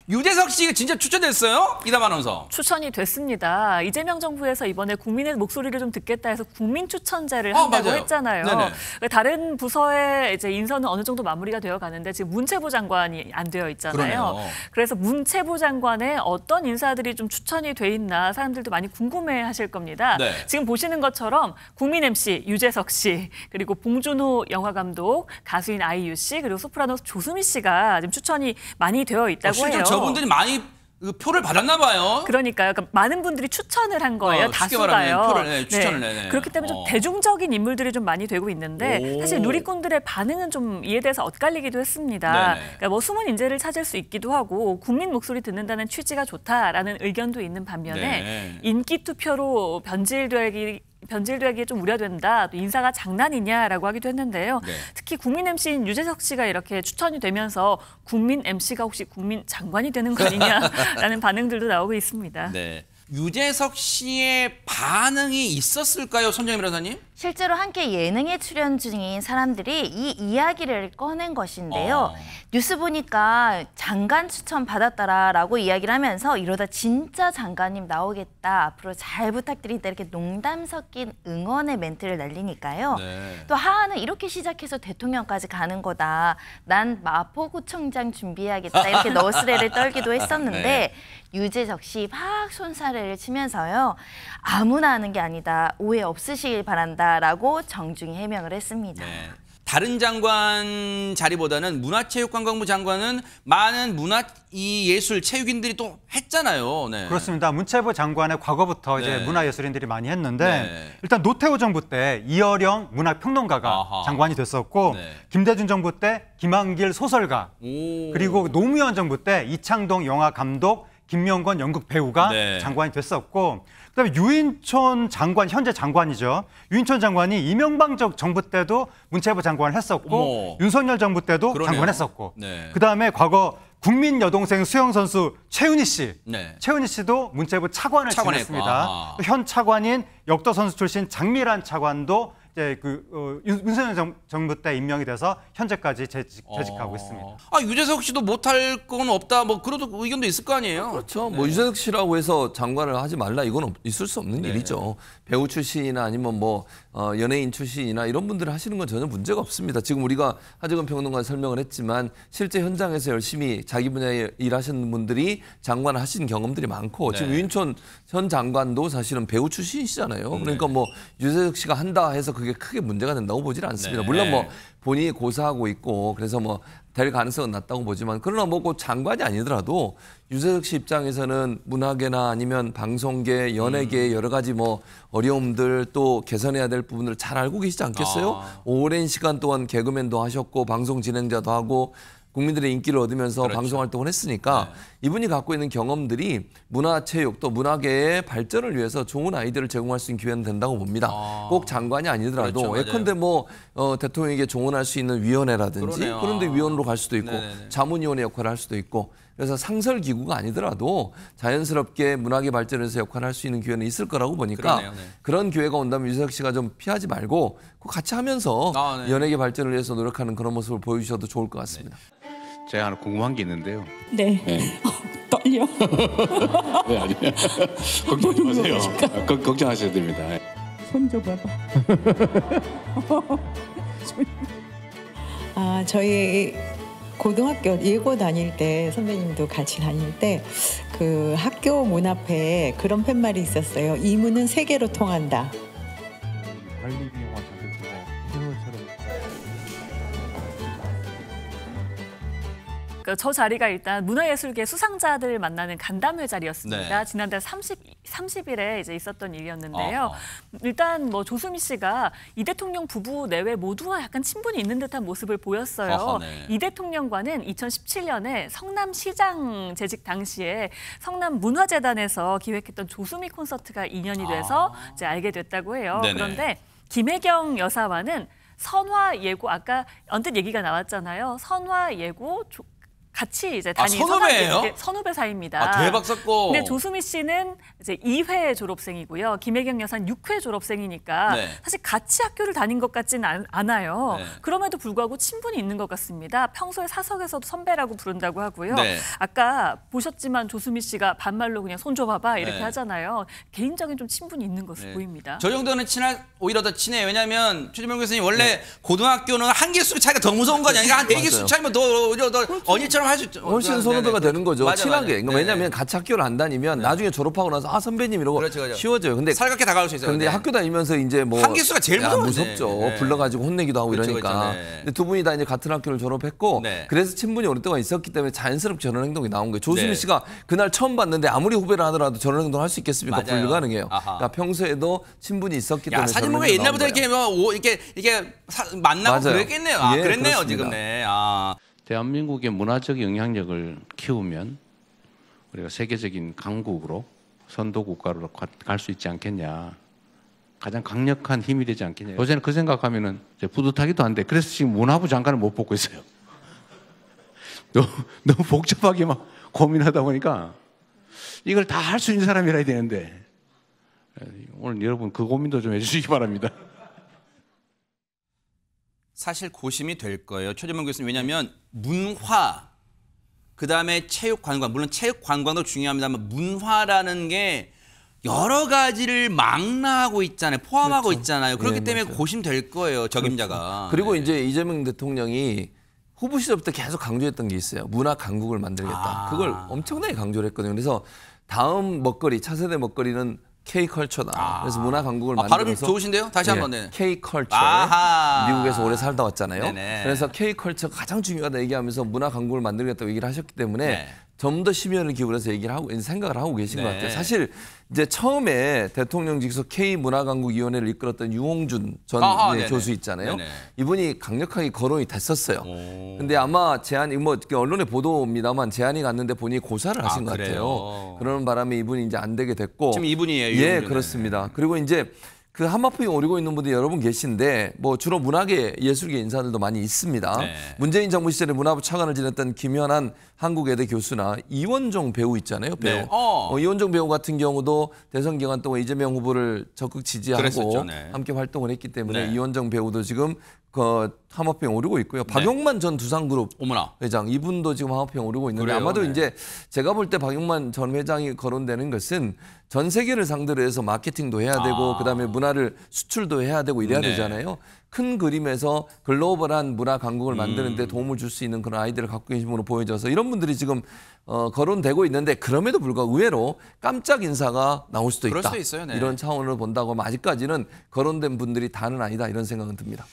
유재석 씨 진짜 추천됐어요? 이담 아나운서. 추천이 됐습니다. 이재명 정부에서 이번에 국민의 목소리를 좀 듣겠다 해서 국민 추천제를 한다고 했잖아요. 네네. 다른 부서의 이제 인선은 어느 정도 마무리가 되어 가는데 지금 문체부 장관이 안 되어 있잖아요. 그러네요. 그래서 문체부 장관에 어떤 인사들이 좀 추천이 돼 있나 사람들도 많이 궁금해하실 겁니다. 네. 지금 보시는 것처럼 국민 MC 유재석 씨, 그리고 봉준호 영화감독, 가수인 아이유 씨, 그리고 소프라노 조수미 씨가 지금 추천이 많이 되어 있다고 해요. 저분들이 많이 표를 받았나 봐요. 그러니까 많은 분들이 추천을 한 거예요. 다수가요. 표를 추천을 네. 그렇기 때문에 좀 대중적인 인물들이 좀 많이 되고 있는데 사실 누리꾼들의 반응은 좀 이에 대해서 엇갈리기도 했습니다. 그러니까 뭐 숨은 인재를 찾을 수 있기도 하고 국민 목소리 듣는다는 취지가 좋다라는 의견도 있는 반면에 인기 투표로 변질되기에 좀 우려된다. 또 인사가 장난이냐라고 하기도 했는데요. 특히 국민 MC인 유재석 씨가 이렇게 추천이 되면서 국민 MC가 혹시 국민 장관이 되는 거 아니냐라는 반응들도 나오고 있습니다. 네. 유재석 씨의 반응이 있었을까요, 손정희 변호사님? 실제로 함께 예능에 출연 중인 사람들이 이 이야기를 꺼낸 것인데요. 뉴스 보니까 장관 추천 받았다라고 이야기를 하면서 이러다 진짜 장관님 나오겠다. 앞으로 잘 부탁드린다. 이렇게 농담 섞인 응원의 멘트를 날리니까요. 또 하하는 이렇게 시작해서 대통령까지 가는 거다. 난 마포구청장 준비해야겠다. 이렇게 너스레를 떨기도 했었는데 유재석 씨 막 손사래를 치면서요. 아무나 하는 게 아니다. 오해 없으시길 바란다라고 정중히 해명을 했습니다. 네. 다른 장관 자리보다는 문화체육관광부 장관은 많은 예술 체육인들이 또 했잖아요. 네. 그렇습니다. 문체부 장관의 과거부터 이제 문화예술인들이 많이 했는데 일단 노태우 정부 때 이어령 문화평론가가 장관이 됐었고 김대중 정부 때 김한길 소설가 그리고 노무현 정부 때 이창동 영화 감독 김명건 연극 배우가 장관이 됐었고 그다음에 유인촌 장관, 현재 장관이죠. 유인촌 장관이 이명박 정부 때도 문체부 장관을 했었고 윤석열 정부 때도 장관했었고 그다음에 과거 국민 여동생 수영 선수 최은희 씨, 최은희 씨도 문체부 차관을 지냈습니다. 현 차관인 역도 선수 출신 장미란 차관도 이제 윤석열 정부 때 임명이 돼서 현재까지 재직하고 있습니다. 유재석 씨도 못할 건 없다. 뭐 그런 의견도 있을 거 아니에요. 그렇죠. 뭐 유재석 씨라고 해서 장관을 하지 말라 이건 있을 수 없는 일이죠. 배우 출신이나 아니면 뭐 연예인 출신이나 이런 분들 하시는 건 전혀 문제가 없습니다. 지금 우리가 하재근 평론가 설명을 했지만 실제 현장에서 열심히 자기 분야에 일하시는 분들이 장관을 하신 경험들이 많고 지금 유인촌 전 장관도 사실은 배우 출신이시잖아요. 그러니까 뭐 유재석 씨가 한다 해서 그게 크게 문제가 된다고 보지는 않습니다. 물론 뭐 본인이 고사하고 있고 그래서 뭐 될 가능성은 낮다고 보지만 그러나 뭐 꼭 장관이 아니더라도 유재석 씨 입장에서는 문화계나 아니면 방송계, 연예계 여러 가지 뭐 어려움들 또 개선해야 될 부분들을 잘 알고 계시지 않겠어요? 오랜 시간 동안 개그맨도 하셨고 방송 진행자도 하고 국민들의 인기를 얻으면서 방송 활동을 했으니까 이분이 갖고 있는 경험들이 문화체육 또 문화계의 발전을 위해서 좋은 아이디어를 제공할 수 있는 기회는 된다고 봅니다. 꼭 장관이 아니더라도 예컨대 뭐 대통령에게 조언할 수 있는 위원회라든지 그런데 위원으로 갈 수도 있고 자문위원회 역할을 할 수도 있고 그래서 상설기구가 아니더라도 자연스럽게 문화계 발전에서 역할을 할 수 있는 기회는 있을 거라고 보니까 그런 기회가 온다면 유재석 씨가 좀 피하지 말고 같이 하면서 연예계 발전을 위해서 노력하는 그런 모습을 보여주셔도 좋을 것 같습니다. 제가 하나 궁금한 게 있는데요. 네. 떨려. 네, 아니에요. 걱정하지 마세요. 걱정하셔야 됩니다. 손 줘봐봐. 저희 고등학교 예고 다닐 때 선배님도 같이 다닐 때 그 학교 문 앞에 그런 팻말이 있었어요. 이문은 세계로 통한다. 관리비 영화 자극이고 신호처럼. 저 자리가 일단 문화예술계 수상자들 만나는 간담회 자리였습니다. 지난달 30일에 이제 있었던 일이었는데요. 일단 뭐 조수미 씨가 이 대통령 부부 내외 모두와 약간 친분이 있는 듯한 모습을 보였어요. 이 대통령과는 2017년에 성남시장 재직 당시에 성남문화재단에서 기획했던 조수미 콘서트가 인연이 돼서 이제 알게 됐다고 해요. 그런데 김혜경 여사와는 선화 예고 아까 언뜻 얘기가 나왔잖아요. 선화 예고 같이 이제 다닌 선후배예요? 선후배 사이입니다. 아, 대박 샀고. 근데 조수미 씨는 이제 2회 졸업생이고요. 김혜경 여사는 6회 졸업생이니까 네. 사실 같이 학교를 다닌 것 같지는 않아요. 네. 그럼에도 불구하고 친분이 있는 것 같습니다. 평소에 사석에서도 선배라고 부른다고 하고요. 네. 아까 보셨지만 조수미 씨가 반말로 그냥 손 줘봐봐 이렇게 네. 하잖아요. 개인적인 좀 친분이 있는 것으로 보입니다. 저 정도는 오히려 더 친해요. 왜냐하면 최재명 교수님 원래 고등학교는 한개수 차이가 더 무서운 거 아니야? 그러니까 한 4개수 차이면 더 언니처럼 할 수 있죠. 훨씬 선후배가 되는 거죠. 맞아, 친하게. 맞아. 왜냐하면 같이 학교를 안 다니면 나중에 졸업하고 나서 아 선배님 이러고 그렇죠. 쉬워져요. 근데 살갑게 다가올 수 있어요. 근데 학교 다니면서 이제 뭐 한기수가 제일 무서운데. 무섭죠. 네. 불러가지고 혼내기도 하고 그렇죠, 이러니까. 그렇죠. 네. 근데 두 분이 다 이제 같은 학교를 졸업했고 네. 그래서 친분이 오랫동안 있었기 때문에 자연스럽게 저런 행동이 나온 거예요. 조수미 네. 씨가 그날 처음 봤는데 아무리 후배를 하더라도 저런 행동 할 수 있겠습니까? 맞아요. 불가능해요. 아하. 그러니까 평소에도 친분이 있었기 야, 때문에 사진 저런 보면 행동이 옛날부터 나온 거예요. 이렇게 만나고 맞아요. 그랬겠네요. 아, 예, 그랬네요, 그렇습니다. 지금. 네. 아. 대한민국의 문화적 영향력을 키우면 우리가 세계적인 강국으로 선도 국가로 갈 수 있지 않겠냐. 가장 강력한 힘이 되지 않겠냐. 요새는 그 생각하면은 이제 뿌듯하기도 한데 그래서 지금 문화부 장관을 못 뽑고 있어요. 너무 복잡하게 막 고민하다 보니까 이걸 다 할 수 있는 사람이라 해야 되는데 오늘 여러분 그 고민도 좀 해주시기 바랍니다. 사실 고심이 될 거예요. 최재명 교수님. 왜냐하면 문화, 그다음에 체육관광, 물론 체육관광도 중요합니다만 문화라는 게 여러 가지를 망라하고 있잖아요. 포함하고 그렇죠. 있잖아요. 그렇기 네, 때문에 맞아요. 고심될 거예요. 적임자가. 그리고 네. 이제 이재명 대통령이 후보 시절부터 계속 강조했던 게 있어요. 문화 강국을 만들겠다. 아. 그걸 엄청나게 강조를 했거든요. 그래서 다음 먹거리, 차세대 먹거리는 K컬처다. 그래서 문화 강국을 발음이 만들어서 좋으신데요? 다시 한번. 네. K컬처. 아하. 미국에서 오래 살다 왔잖아요. 네네. 그래서 K컬처가 가장 중요하다 얘기하면서 문화 강국을 만들겠다고 얘기를 하셨기 때문에 네. 좀 더 심혈을 기울여서 얘기를 하고 생각을 하고 계신 것 네. 같아요. 사실 이제 처음에 대통령직에서 K문화강국위원회를 이끌었던 유홍준 전 네네. 교수 있잖아요. 네네. 이분이 강력하게 거론이 됐었어요. 오. 근데 아마 제안이 뭐 언론의 보도입니다만 제안이 갔는데 본인이 고사를 하신 것 그래요? 같아요. 그러는 바람에 이분이 이제 안 되게 됐고 지금 이분이에요. 예, 유홍준. 그렇습니다. 그리고 이제 그 한마포에 오르고 있는 분들이 여러분 계신데 뭐 주로 문화계 예술계 인사들도 많이 있습니다. 네. 문재인 정부 시절에 문화부 차관을 지냈던 김현한 한국외대 교수나 이원종 배우 있잖아요. 배우. 네. 이원종 배우 같은 경우도 대선 기간 동안 이재명 후보를 적극 지지하고 그랬었죠. 네. 함께 활동을 했기 때문에 네. 이원종 배우도 지금 그 한마포에 오르고 있고요. 박용만 전 두산그룹 어머나. 회장 이분도 지금 한마포에 오르고 있는데 그래요? 아마도 네. 이제 제가 볼 때 박용만 전 회장이 거론되는 것은 전 세계를 상대로 해서 마케팅도 해야 되고 그다음에 문화를 수출도 해야 되고 이래야 네. 되잖아요. 큰 그림에서 글로벌한 문화 강국을 만드는 데 도움을 줄 수 있는 그런 아이디어를 갖고 계신 분으로 보여져서 이런 분들이 지금 거론되고 있는데 그럼에도 불구하고 의외로 깜짝 인사가 나올 수도 그럴 있다. 수도 있어요. 네. 이런 차원으로 본다고 하면 아직까지는 거론된 분들이 다는 아니다 이런 생각은 듭니다.